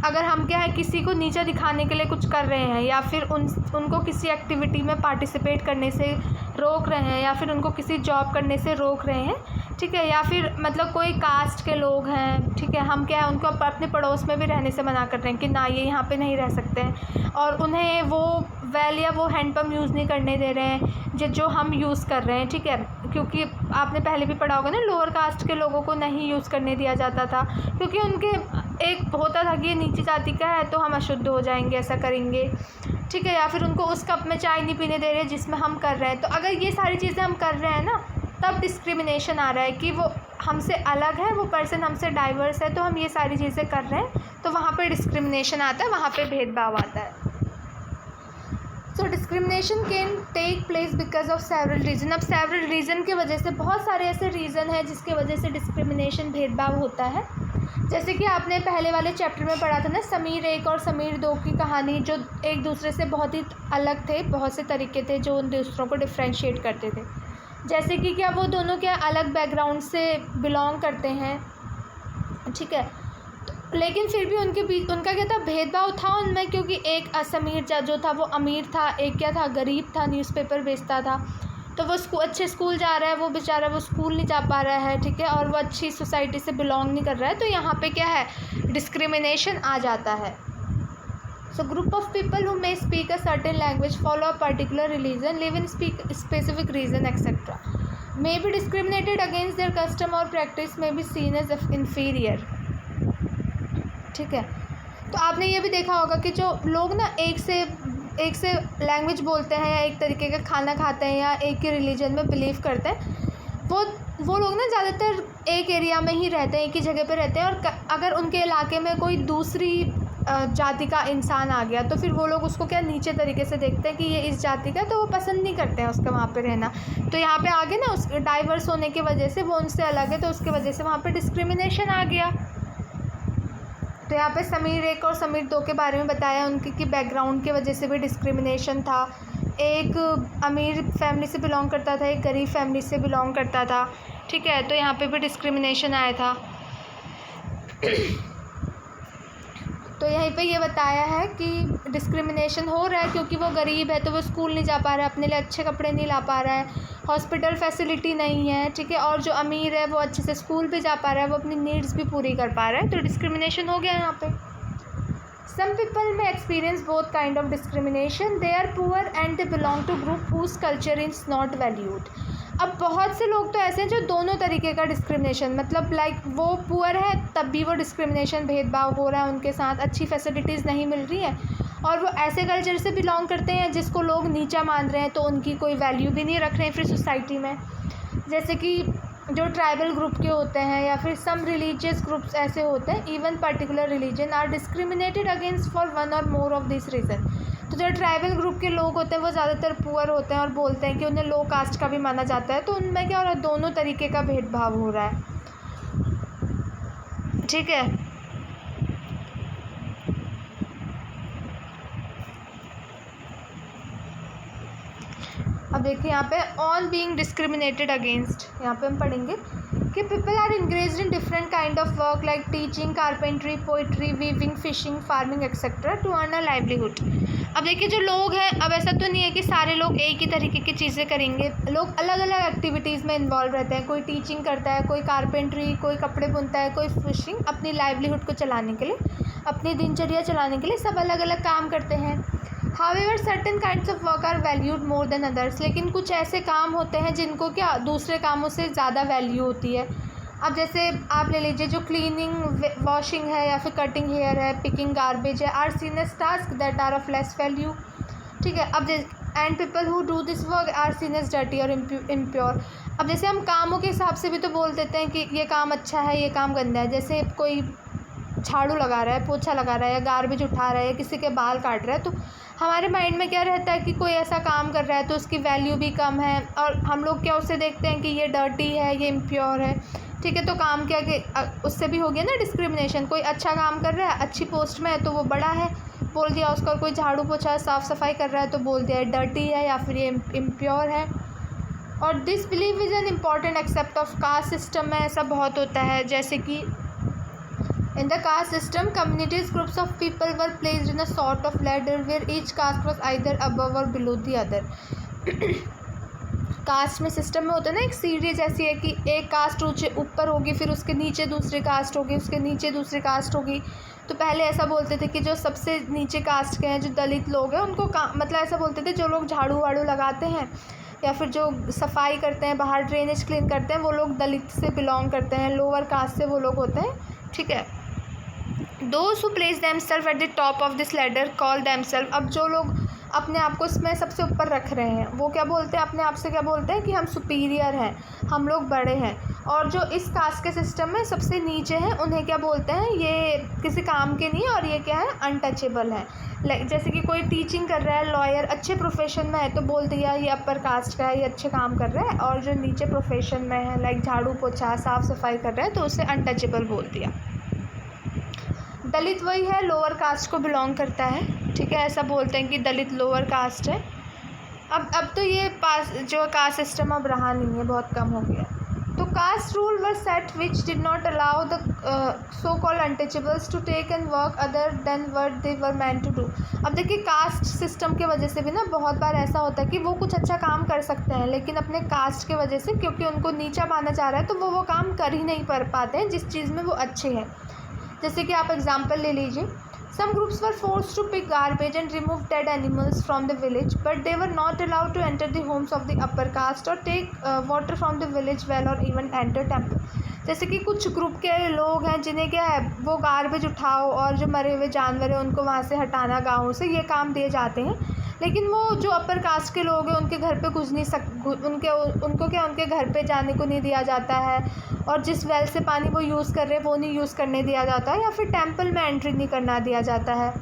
अगर हम क्या है, किसी को नीचा दिखाने के लिए कुछ कर रहे हैं, या फिर उनको किसी एक्टिविटी में पार्टिसिपेट करने से रोक रहे हैं, या फिर उनको किसी जॉब करने से रोक रहे हैं, ठीक है, या फिर मतलब कोई कास्ट के लोग हैं, ठीक है, हम क्या है उनको अपने पड़ोस में भी रहने से मना कर रहे हैं कि ना ये यहाँ पे नहीं रह सकते हैं, और उन्हें वो वेल या वो हैंडपम्प यूज़ नहीं करने दे रहे हैं जो हम यूज़ कर रहे हैं, ठीक है, क्योंकि आपने पहले भी पढ़ा होगा ना, लोअर कास्ट के लोगों को नहीं यूज़ करने दिया जाता था, क्योंकि उनके एक होता था कि ये नीची जाति का है तो हम अशुद्ध हो जाएंगे, ऐसा करेंगे, ठीक है, या फिर उनको उस कप में चाय नहीं पीने दे रहे जिसमें हम कर रहे हैं। तो अगर ये सारी चीज़ें हम कर रहे हैं ना, तब डिस्क्रिमिनेशन आ रहा है कि वो हमसे अलग है, वो पर्सन हमसे डाइवर्स है, तो हम ये सारी चीज़ें कर रहे हैं, तो वहाँ पे डिस्क्रिमिनेशन आता है, वहाँ पे भेदभाव आता है। So discrimination can take place because of several reason. अब सेवरल रीज़न की वजह से, बहुत सारे ऐसे रीज़न हैं जिसकी वजह से डिस्क्रिमिनेशन भेदभाव होता है। जैसे कि आपने पहले वाले चैप्टर में पढ़ा था ना, समीर 1 और समीर 2 की कहानी, जो एक दूसरे से बहुत ही अलग थे, बहुत से तरीके थे जो उन दूसरों को डिफ्रेंशिएट करते थे। जैसे कि क्या वो दोनों क्या अलग बैकग्राउंड से बिलोंग करते हैं, ठीक है, लेकिन फिर भी उनके बीच उनका क्या था, भेदभाव था उनमें, क्योंकि एक समीर जो था वो अमीर था, एक क्या था, गरीब था, न्यूज़पेपर बेचता था। तो वो अच्छे स्कूल जा रहा है, वो बेचारा वो स्कूल नहीं जा पा रहा है, ठीक है, और वो अच्छी सोसाइटी से बिलोंग नहीं कर रहा है, तो यहाँ पे क्या है, डिस्क्रिमिनेशन आ जाता है। So group of people who may speak a certain language, follow a particular religion, live in specific region etcetera, may be discriminated against their custom और practice, may be seen as inferior, ठीक है। तो आपने ये भी देखा होगा कि जो लोग ना एक से लैंग्वेज बोलते हैं, या एक तरीके का खाना खाते हैं, या एक ही रिलीजन में बिलीव करते हैं, वो लोग ना ज़्यादातर एक एरिया में ही रहते हैं, एक ही जगह पे रहते हैं, और अगर उनके इलाके में कोई दूसरी जाति का इंसान आ गया, तो फिर वो लोग उसको क्या नीचे तरीके से देखते हैं कि ये इस जाति का, तो वो पसंद नहीं करते हैं उसका वहाँ पे रहना। तो यहाँ पे आगे ना उस डाइवर्स होने की वजह से वो उनसे अलग है, तो उसकी वजह से वहाँ पे डिस्क्रिमिनेशन आ गया। तो यहाँ पे समीर 1 और समीर 2 के बारे में बताया उनकी कि बैकग्राउंड की वजह से भी डिस्क्रिमिनेशन था। एक अमीर फैमिली से बिलोंग करता था, एक गरीब फैमिली से बिलोंग करता था, ठीक है। तो यहाँ पे भी डिस्क्रिमिनेशन आया था। तो यहीं पे ये बताया है कि डिस्क्रिमिनेशन हो रहा है क्योंकि वो गरीब है, तो वो स्कूल नहीं जा पा रहा है, अपने लिए अच्छे कपड़े नहीं ला पा रहा है, हॉस्पिटल फैसिलिटी नहीं है, ठीक है। और जो अमीर है वो अच्छे से स्कूल भी जा पा रहा है, वो अपनी नीड्स भी पूरी कर पा रहा है, तो डिस्क्रिमिनेशन हो गया यहाँ पे। Some people may experience both kind of discrimination. They are poor and they belong to group whose culture is not valued. अब बहुत से लोग तो ऐसे हैं जो दोनों तरीके का डिस्क्रिमिनेशन, मतलब लाइक वो पुअर है तब भी वो डिस्क्रिमिनेशन भेदभाव हो रहा है उनके साथ, अच्छी फैसिलिटीज़ नहीं मिल रही है, और वो ऐसे कल्चर से बिलोंग करते हैं जिसको लोग नीचा मान रहे हैं, तो उनकी कोई वैल्यू भी नहीं रख रहे हैं फिर सोसाइटी में। जैसे कि जो ट्राइबल ग्रुप के होते हैं या फिर सम रिलीजियस ग्रुप्स ऐसे होते हैं, even particular religion are discriminated against for one और मोर ऑफ दिस रीज़न। तो जो ट्राइबल ग्रुप के लोग होते हैं वो ज़्यादातर पुअर होते हैं और बोलते हैं कि उन्हें लो कास्ट का भी माना जाता है, तो उनमें क्या हो रहा है, दोनों तरीके का भेदभाव हो रहा है, ठीक है। अब देखिए यहाँ पे ऑन बीइंग डिस्क्रिमिनेटेड अगेंस्ट, यहाँ पे हम पढ़ेंगे कि people are engaged in different kind of work like teaching, carpentry, poetry, weaving, fishing, farming etcetera to earn a livelihood. अब देखिए जो लोग हैं, अब ऐसा तो नहीं है कि सारे लोग एक ही तरीके की चीज़ें करेंगे, लोग अलग अलग एक्टिविटीज़ में इन्वॉल्व रहते हैं। कोई टीचिंग करता है, कोई कारपेंट्री, कोई कपड़े बुनता है, कोई फिशिंग, अपनी लाइवलीहुड को चलाने के लिए, अपनी दिनचर्या चलाने के लिए सब अलग अलग काम करते हैं। However, certain kinds of work are valued more than others. लेकिन कुछ ऐसे काम होते हैं जिनको क्या दूसरे कामों से ज़्यादा वैल्यू होती है। अब जैसे आप ले लीजिए जो क्लीनिंग, वॉशिंग है या फिर कटिंग हेयर है, पिकिंग गार्बेज है, are seen as task that are of less value, ठीक है। अब and people who do this work are seen as dirty और इम्प्योर। अब जैसे हम कामों के हिसाब से भी तो बोल देते हैं कि ये काम अच्छा है, ये काम गंदा है। जैसे कोई झाड़ू लगा रहा है, पोछा लगा रहा है, या गार्बेज उठा रहा है, या किसी के बाल काट रहा है, तो हमारे माइंड में क्या रहता है कि कोई ऐसा काम कर रहा है तो उसकी वैल्यू भी कम है, और हम लोग क्या उसे देखते हैं कि ये डर्टी है, ये इम्प्योर है, ठीक है। तो काम क्या कि उससे भी हो गया ना डिस्क्रिमिनेशन। कोई अच्छा काम कर रहा है, अच्छी पोस्ट में है, तो वो बड़ा है, बोल दिया उसका। कोई झाड़ू पोछा साफ़ सफाई कर रहा है तो बोल दिया डर्टी है या फिर ये इम्प्योर है। और this believe is an important except of caste system में ऐसा बहुत होता है। जैसे कि in the caste system, communities, groups of people were placed in a sort of ladder where each caste was either above or below the other. Caste में system में होता है ना, एक सीढ़ी जैसी है कि एक कास्ट ऊँचे ऊपर होगी, फिर उसके नीचे दूसरी कास्ट होगी, उसके नीचे दूसरी कास्ट होगी। तो पहले ऐसा बोलते थे कि जो सबसे नीचे कास्ट के हैं, जो दलित लोग हैं, उनको मतलब ऐसा बोलते थे जो लोग झाड़ू वाड़ू लगाते हैं या फिर जो सफाई करते हैं, बाहर ड्रेनेज क्लीन करते हैं, वो लोग दलित से बिलोंग करते हैं, लोअर कास्ट से वो लोग होते हैं, ठीक है। Those who place themselves at the top of this ladder call themselves, अब जो लोग अपने आप को इसमें सबसे ऊपर रख रहे हैं वो क्या बोलते हैं, अपने आप से क्या बोलते हैं कि हम सुपीरियर हैं, हम लोग बड़े हैं। और जो इस कास्ट के सिस्टम में सबसे नीचे हैं उन्हें क्या बोलते हैं, ये किसी काम के नहीं, और ये क्या है, अनटचेबल है। लाइक जैसे कि कोई टीचिंग कर रहा है, लॉयर अच्छे प्रोफेशन में है, तो बोल दिया ये अपर कास्ट का है, ये अच्छे काम कर रहा है। और जो नीचे प्रोफेशन में है, लाइक झाड़ू पोछा साफ़ सफाई कर रहा है, तो उसे अनटचेबल बोल दिया। दलित वही है, लोअर कास्ट को बिलोंग करता है, ठीक है। ऐसा बोलते हैं कि दलित लोअर कास्ट है। अब तो ये जो कास्ट सिस्टम अब रहा नहीं है, बहुत कम हो गया। तो caste rule were set which did not allow the so called untouchables to take and work other than what they were meant to do. अब देखिए कास्ट सिस्टम की वजह से भी ना बहुत बार ऐसा होता है कि वो कुछ अच्छा काम कर सकते हैं, लेकिन अपने कास्ट की वजह से, क्योंकि उनको नीचा माना जा रहा है, तो वो काम कर ही नहीं पाते हैं जिस चीज़ में वो अच्छे हैं। जैसे कि आप एग्जाम्पल ले लीजिए, some groups were forced to pick garbage and remove dead animals from the village, but they were not allowed to enter the homes of the upper caste or take water from the village well or even enter temple. जैसे कि कुछ group के लोग हैं जिन्हें क्या है, वो गार्बेज उठाओ और जो मरे हुए जानवर हैं उनको वहाँ से हटाना गाँव से, ये काम दिए जाते हैं। लेकिन वो जो अपर कास्ट के लोग हैं उनके घर पे घुस नहीं उनको क्या उनके घर पे जाने को नहीं दिया जाता है, और जिस वेल से पानी वो यूज़ कर रहे हैं वो नहीं यूज़ करने दिया जाता है, या फिर टेम्पल में एंट्री नहीं करना दिया जाता है।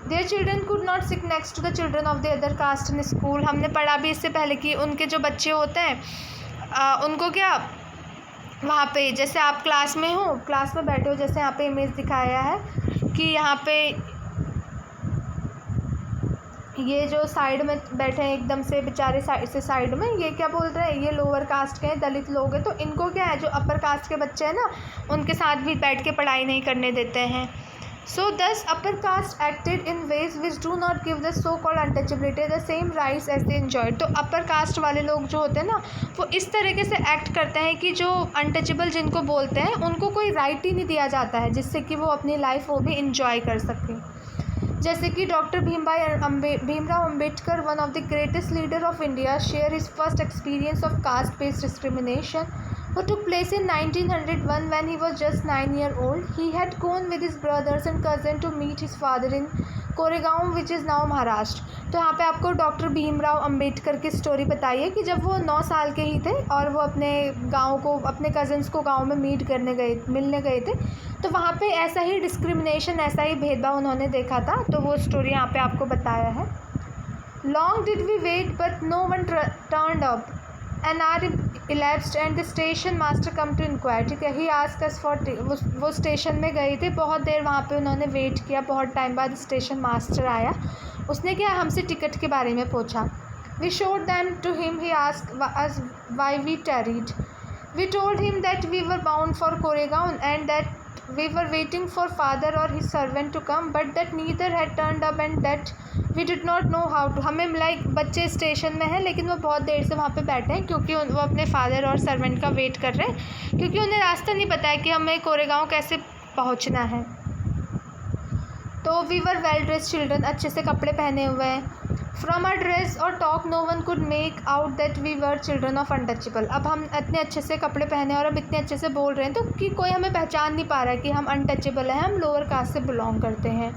Their children could not sit next to the children of the other caste in school. हमने पढ़ा भी इससे पहले कि उनके जो बच्चे होते हैं उनको क्या वहाँ पे, जैसे आप क्लास में हो, क्लास में बैठे हो, जैसे यहाँ पे इमेज दिखाया है कि यहाँ पे ये जो साइड में बैठे हैं एकदम से बेचारे साइड में, ये क्या बोल रहे हैं, ये लोअर कास्ट के हैं, दलित लोग हैं। तो इनको क्या है, जो अपर कास्ट के बच्चे हैं ना, उनके साथ भी बैठ के पढ़ाई नहीं करने देते हैं। So thus upper caste acted in ways which do not give the so-called untouchability the same rights as they enjoyed। तो अपर कास्ट वाले लोग जो होते हैं ना, वो इस तरीके से एक्ट करते हैं कि जो अनटचेबल जिनको बोलते हैं उनको कोई राइट ही नहीं दिया जाता है जिससे कि वो अपनी लाइफ वो भी इंजॉय कर सकें। जैसे कि doctor Bhimrao Ambedkar, one of the greatest leader of India, share his first experience of caste based discrimination who took place in 1901 when he was just 9 years old. He had gone with his brothers and cousin to meet his father in Koregaon which is now Maharashtra. तो यहाँ पे आपको doctor Bhimrao Ambedkar की story बताई है कि जब वो 9 साल के ही थे और वो अपने गाँव को, अपने कज़न्स को गाँव में मिलने गए थे, तो वहाँ पे ऐसा ही डिस्क्रिमिनेशन, ऐसा ही भेदभाव उन्होंने देखा था। तो वो स्टोरी यहाँ पे आपको बताया है। Long did we wait but no one turned up. An hour elapsed and the station master come to inquire। ठीक है, he asked us for वो स्टेशन में गए थे, बहुत देर वहाँ पे उन्होंने वेट किया, बहुत टाइम बाद स्टेशन मास्टर आया, उसने क्या हमसे टिकट के बारे में पूछा। We showed them to him, he asked us why we tarried। We told him that we were bound for Koregaon and that we were waiting for father or his servant to come, but that neither had turned up and that we did not know how to। हमें बच्चे station में हैं लेकिन वो बहुत देर से वहाँ पे बैठे हैं क्योंकि वो अपने फादर और सर्वेंट का वेट कर रहे हैं, क्योंकि उन्हें रास्ता नहीं पता है कि हमें कोरेगांव कैसे पहुँचना है। तो we were well dressed children, अच्छे से कपड़े पहने हुए हैं। फ्रॉम आर ड्रेस और talk no one could make out that we were children of untouchable. अब हम इतने अच्छे से कपड़े पहने और अब इतने अच्छे से बोल रहे हैं तो कि कोई हमें पहचान नहीं पा रहा है कि हम अनटचेबल हैं, हम लोअर कास्ट से बिलोंग करते हैं।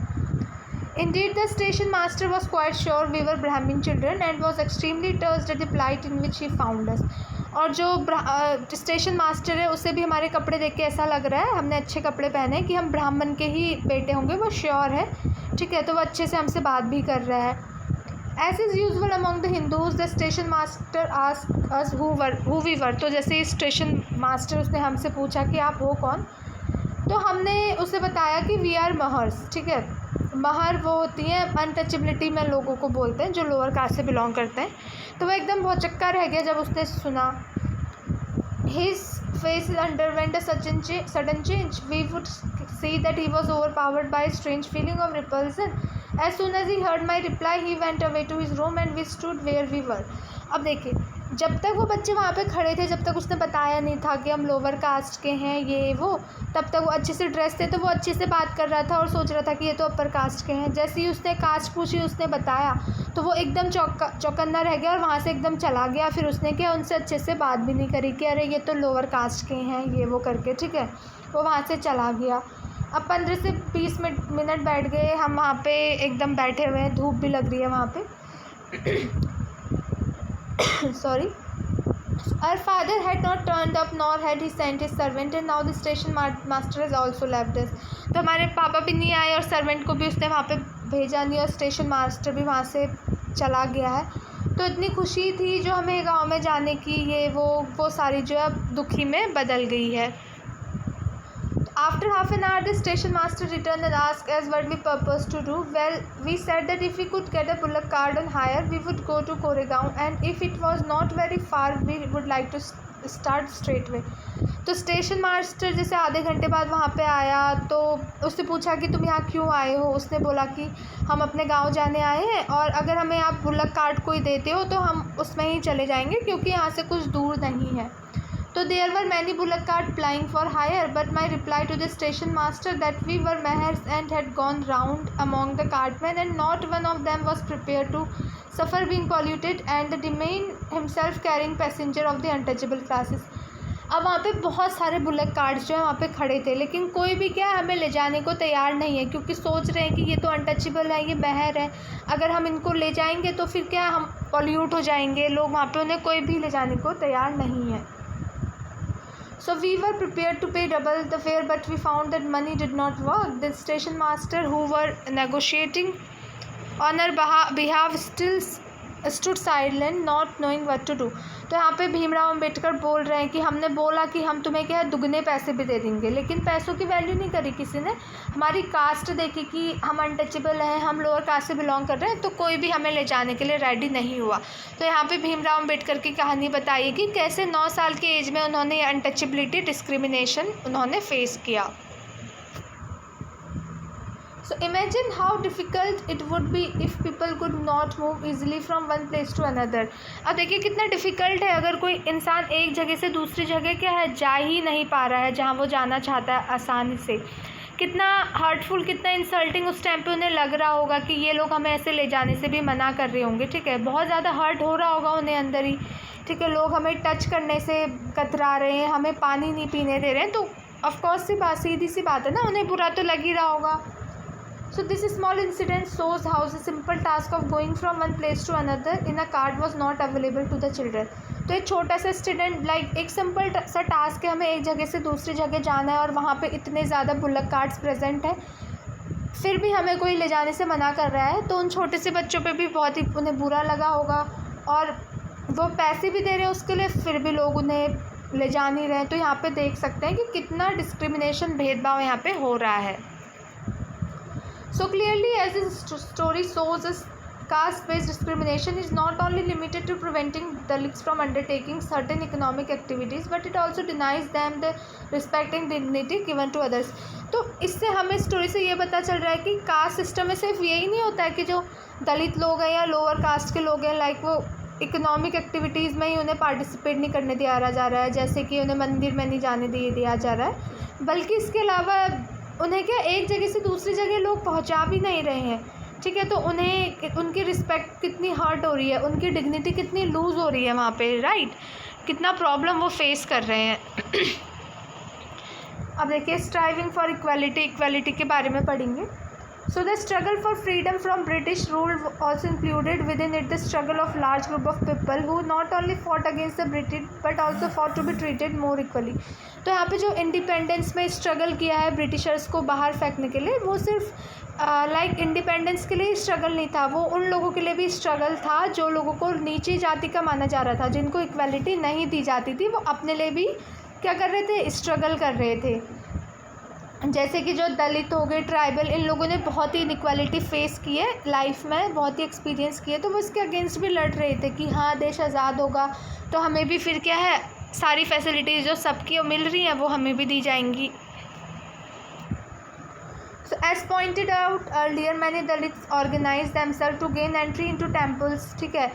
Indeed, the station master was quite sure we were Brahmin children and was extremely touched at the plight in which he found us। और जो स्टेशन मास्टर है उसे भी हमारे कपड़े देख के ऐसा लग रहा है, हमने अच्छे कपड़े पहने कि हम ब्राह्मण के ही बेटे होंगे, वो श्योर है। ठीक है, तो वो अच्छे से हमसे बात भी कर रहा है। As is usual among the Hindus, the station master asked us who we were। तो जैसे स्टेशन मास्टर उसने हमसे पूछा कि आप हो कौन, तो हमने उसे बताया कि वी आर महर्स। ठीक है, महर वो होती हैं अनटचेबिलिटी में लोगों को बोलते हैं जो लोअर कास्ट से बिलोंग करते हैं। तो वो एकदम बहुत चक्का रह गया जब उसने सुना। His face underwent a sudden change। We would see that he was overpowered by a strange feeling of repulsion। As soon as he heard my reply, he went away to his room and we stood where we were। अब देखिए, जब तक वो बच्चे वहाँ पे खड़े थे, जब तक उसने बताया नहीं था कि हम लोअर कास्ट के हैं ये वो, तब तक वो अच्छे से ड्रेस थे, तो वो अच्छे से बात कर रहा था और सोच रहा था कि ये तो अपर कास्ट के हैं। जैसे ही उसने कास्ट पूछी, उसने बताया, तो वो एकदम चौकन्ना रह गया और वहाँ से एकदम चला गया। फिर उसने क्या उनसे अच्छे से बात भी नहीं करी कि अरे ये तो लोअर कास्ट के हैं ये वो करके। ठीक है, वो वहाँ से चला गया। अब 15 से 20 मिनट बैठ गए हम वहाँ पे, एकदम बैठे हुए हैं, धूप भी लग रही है वहाँ पे। Sorry। Our father had not turned up nor had he sent his servant and now the station master has also left us। तो हमारे पापा भी नहीं आए और सर्वेंट को भी उसने वहाँ पे भेजा नहीं और स्टेशन मास्टर भी वहाँ से चला गया है। तो इतनी खुशी थी जो हमें गांव में जाने की, ये वो सारी जो है दुखी में बदल गई है। After half an hour, the station master returned and asked us what we purposed to do। Well, we said that if we could get a bullock cart on hire, we would go to Koregaon, and if it was not very far, we would like to start straightway। तो station master जैसे आधे घंटे बाद वहाँ पे आया तो उससे पूछा कि तुम यहाँ क्यों आए हो। उसने बोला कि हम अपने गांव जाने आए हैं और अगर हमें आप बुल्लक कार्ट कोई देते हो तो हम उसमें ही चले जाएंगे क्योंकि यहाँ से कुछ दूर नहीं है। तो there were many bullock cart plying for hire, but my reply to the station master that we were mahars and had gone round among the cartmen and not one of them was prepared to suffer being polluted and the demon himself carrying passenger of the untouchable classes। अब वहाँ पे बहुत सारे bullet carts जो हैं वहाँ पे खड़े थे, लेकिन कोई भी क्या है हमें ले जाने को तैयार नहीं है, क्योंकि सोच रहे हैं कि ये तो अनटचेबल है, ये बहर है, अगर हम इनको ले जाएंगे तो फिर क्या हम पॉल्यूट हो जाएंगे। लोग वहाँ पे उन्हें कोई भी ले जाने को तैयार नहीं है। So we were prepared to pay double the fare, but we found that money did not work. The station master, who were negotiating on our behalf, still stood silent, not knowing what to do. तो यहाँ पे भीमराव अम्बेडकर बोल रहे हैं कि हमने बोला कि हम तुम्हें क्या है दुगने पैसे भी दे देंगे, लेकिन पैसों की वैल्यू नहीं करी किसी ने। हमारी कास्ट देखी कि हम अनटचेबल हैं, हम लोअर कास्ट से बिलोंग कर रहे हैं, तो कोई भी हमें ले जाने के लिए रेडी नहीं हुआ। तो यहाँ पे भीमराव अम्बेडकर की कहानी बताई कि कैसे 9 साल की एज में उन्होंने अनटचेबिलिटी डिस्क्रिमिनेशन उन्होंने फेस किया। So imagine how difficult it would be if people could not move easily from one place to another. अब देखिए कितना डिफ़िकल्ट है अगर कोई इंसान एक जगह से दूसरी जगह क्या है जा ही नहीं पा रहा है जहाँ वो जाना चाहता है आसानी से। कितना हर्टफुल, कितना इंसल्टिंग उस टाइम पे उन्हें लग रहा होगा कि ये लोग हमें ऐसे ले जाने से भी मना कर रहे होंगे, ठीक है। बहुत ज़्यादा हर्ट हो रहा होगा उन्हें अंदर ही, ठीक है। लोग हमें टच करने से कतरा रहे हैं, हमें पानी नहीं पीने दे रहे हैं, तो ऑफकोर्स सीधी सी बात है ना, उन्हें बुरा तो लग ही रहा होगा। So this small incident shows how the simple task of going from one place to another in a cart was not available to the children. तो एक छोटा सा स्टूडेंट एक सिंपल सा टास्क है, हमें एक जगह से दूसरी जगह जाना है और वहाँ पे इतने ज़्यादा बुलेट कार्ट्स प्रेजेंट है, फिर भी हमें कोई ले जाने से मना कर रहा है, तो उन छोटे से बच्चों पे भी बहुत ही उन्हें बुरा लगा होगा। और वो पैसे भी दे रहे हैं उसके लिए, फिर भी लोग उन्हें ले जा नहीं रहे हैं। तो यहाँ पे देख सकते हैं कि कितना डिस्क्रिमिनेशन, भेदभाव यहाँ पे हो रहा है। So clearly, as this story shows us, caste-based discrimination is not only limited to preventing Dalits from undertaking certain economic activities, but it also denies them the respect and dignity given to others. तो इससे हमें story से ये पता चल रहा है कि कास्ट सिस्टम में सिर्फ यही नहीं होता है कि जो दलित लोग हैं या लोअर कास्ट के लोग हैं, लाइक वो इकोनॉमिक एक्टिविटीज़ में ही उन्हें पार्टिसिपेट नहीं करने दिया जा रहा है, जैसे कि उन्हें मंदिर में नहीं जाने दिया जा रहा है, बल्कि इसके अलावा उन्हें क्या एक जगह से दूसरी जगह लोग पहुंचा भी नहीं रहे हैं, ठीक है। तो उन्हें उनकी रिस्पेक्ट कितनी हर्ट हो रही है, उनकी डिग्निटी कितनी लूज़ हो रही है वहाँ पे, राइट, कितना प्रॉब्लम वो फेस कर रहे हैं। अब देखिए स्ट्राइविंग फॉर इक्वालिटी के बारे में पढ़ेंगे। So the struggle for freedom from British rule also included within it the struggle of large group of people who not only fought against the British but also fought to be treated more equally. तो यहाँ पे जो independence में struggle किया है Britishers को बाहर फेंकने के लिए, वो सिर्फ लाइक इंडिपेंडेंस के लिए स्ट्रगल नहीं था, वो उन लोगों के लिए भी स्ट्रगल था जो लोगों को नीची जाति का माना जा रहा था, जिनको इक्वालिटी नहीं दी जाती थी, वो अपने लिए भी क्या कर रहे थे, स्ट्रगल कर रहे थे। जैसे कि जो दलित हो गए, ट्राइबल, इन लोगों ने बहुत ही इनइक्वालिटी फेस की है लाइफ में, बहुत ही एक्सपीरियंस किए, तो वो इसके अगेंस्ट भी लड़ रहे थे कि हाँ देश आज़ाद होगा तो हमें भी फिर क्या है सारी फैसिलिटीज़ जो सबकी मिल रही हैं वो हमें भी दी जाएंगी। So as pointed out earlier, many Dalits organized themselves to gain entry into temples, ठीक है।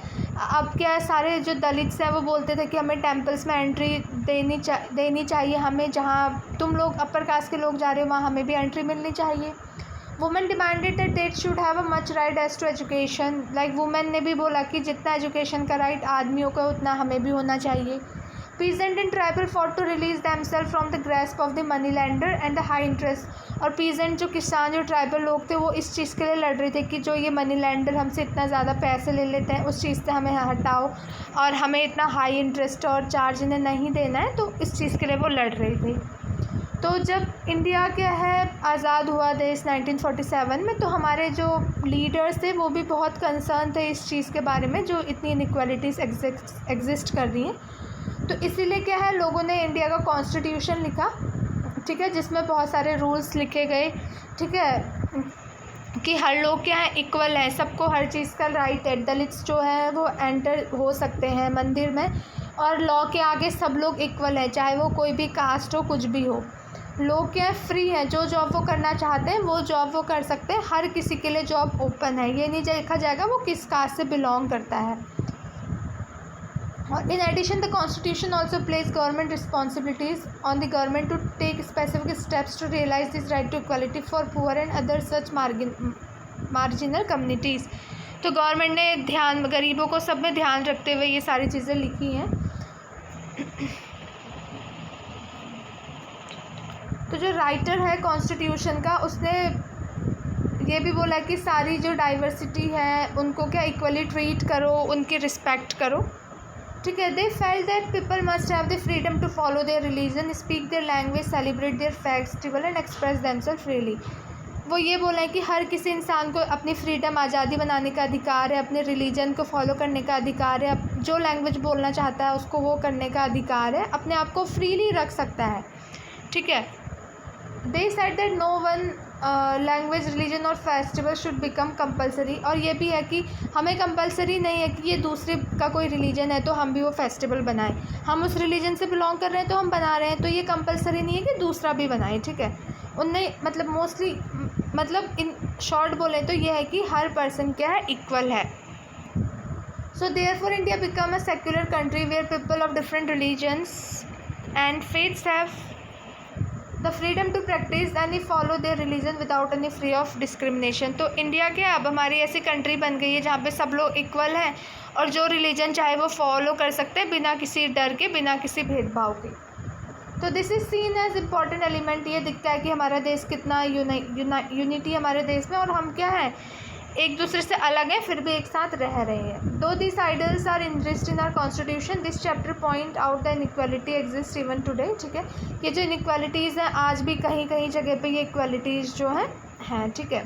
अब क्या है, सारे जो दलित्स हैं वो बोलते थे कि हमें टेम्पल्स में एंट्री देनी चाहिए, हमें जहाँ तुम लोग अपर कास्ट के लोग जा रहे हो वहाँ हमें भी एंट्री मिलनी चाहिए। Women demanded that they should have a much right as to education, like women ने भी बोला कि जितना एजुकेशन का राइट आदमियों का उतना हमें भी होना चाहिए। Peasant and tribal fought to release themselves from the grasp of the money lender and the high interest. और पीजेंट जो किसान जो ट्राइबल लोग थे वो इस चीज़ के लिए लड़ रहे थे कि जो ये मनी लेंडर हमसे इतना ज़्यादा पैसे ले लेते हैं उस चीज़ से हमें हटाओ और हमें इतना हाई इंटरेस्ट और चार्ज इन्हें नहीं देना है, तो इस चीज़ के लिए वो लड़ रहे थे। तो जब इंडिया क्या है आज़ाद हुआ देश 1947 में, तो हमारे जो लीडर्स थे वो भी बहुत कंसर्न थे इस चीज़ के बारे में जो इतनी इनइक्वालिटीज़ एग्जिस्ट कर रही हैं। तो इसीलिए क्या है लोगों ने इंडिया का कॉन्स्टिट्यूशन लिखा, ठीक है, जिसमें बहुत सारे रूल्स लिखे गए, ठीक है, कि हर लोग क्या है इक्वल है, सबको हर चीज़ का राइट है। दलित्स जो है वो एंटर हो सकते हैं मंदिर में और लॉ के आगे सब लोग इक्वल है, चाहे वो कोई भी कास्ट हो, कुछ भी हो। लोग क्या है फ्री हैं, जो जॉब वो करना चाहते हैं वो जॉब वो कर सकते हैं, हर किसी के लिए जॉब ओपन है, ये नहीं देखा जाएगा वो किस कास्ट से बिलोंग करता है। In addition, the Constitution also placed government responsibilities on the government to take specific steps to realize this right to equality for poor and other such marginal communities. तो गवर्नमेंट ने गरीबों को सब में ध्यान रखते हुए ये सारी चीज़ें लिखी हैं। तो जो राइटर है कॉन्स्टिट्यूशन का, उसने ये भी बोला कि सारी जो डाइवर्सिटी है उनको क्या इक्वली ट्रीट करो, उनकी रिस्पेक्ट करो, ठीक है। They felt that people must have the freedom to follow their religion, speak their language, celebrate their festival and express themselves freely. वो ये बोला है कि हर किसी इंसान को अपनी फ्रीडम, आज़ादी बनाने का अधिकार है, अपने रिलीजन को फॉलो करने का अधिकार है, जो लैंग्वेज बोलना चाहता है उसको वो करने का अधिकार है, अपने आप को फ्रीली रख सकता है, ठीक है। They said that no one language, religion और फेस्टिवल शुड बिकम कंपलसरी, और ये भी है कि हमें कंपलसरी नहीं है कि ये दूसरे का कोई रिलीजन है तो हम भी वो फेस्टिवल बनाएं, हम उस रिलीजन से बिलोंग कर रहे हैं तो हम बना रहे हैं, तो ये कंपलसरी नहीं है कि दूसरा भी बनाए, ठीक है। उनने मतलब मोस्टली मतलब इन शॉर्ट बोले तो ये है कि हर पर्सन क्या है, इक्वल है। So therefore India become a secular country where people of different religions and faiths have the freedom to practise and follow their religion without any free of discrimination. तो India क्या अब हमारी ऐसी country बन गई है जहाँ पे सब लोग इक्वल हैं और जो रिलीजन चाहे वो फॉलो कर सकते हैं बिना किसी डर के, बिना किसी भेदभाव के। तो this is seen as important element. ये दिखता है कि हमारा देश कितना यूनिटी हमारे देश में, और हम क्या है, एक दूसरे से अलग है फिर भी एक साथ रह रहे हैं। Though this ideals are interest in our constitution, this chapter point out the inequality exist even today, ठीक है। ये जो इनइक्वालिटीज़ हैं आज भी कहीं कहीं जगह पे ये इक्वालिटीज़ जो हैं, ठीक है।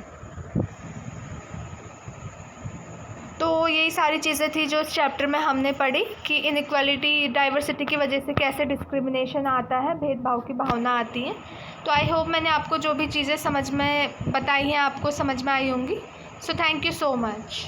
तो यही सारी चीज़ें थी जो इस चैप्टर में हमने पढ़ी कि इनइक्वालिटी, डाइवर्सिटी की वजह से कैसे डिस्क्रिमिनेशन आता है, भेदभाव की भावना आती है। तो आई होप मैंने आपको जो भी चीज़ें समझ में बताई हैं आपको समझ में आई होंगी। So thank you so much.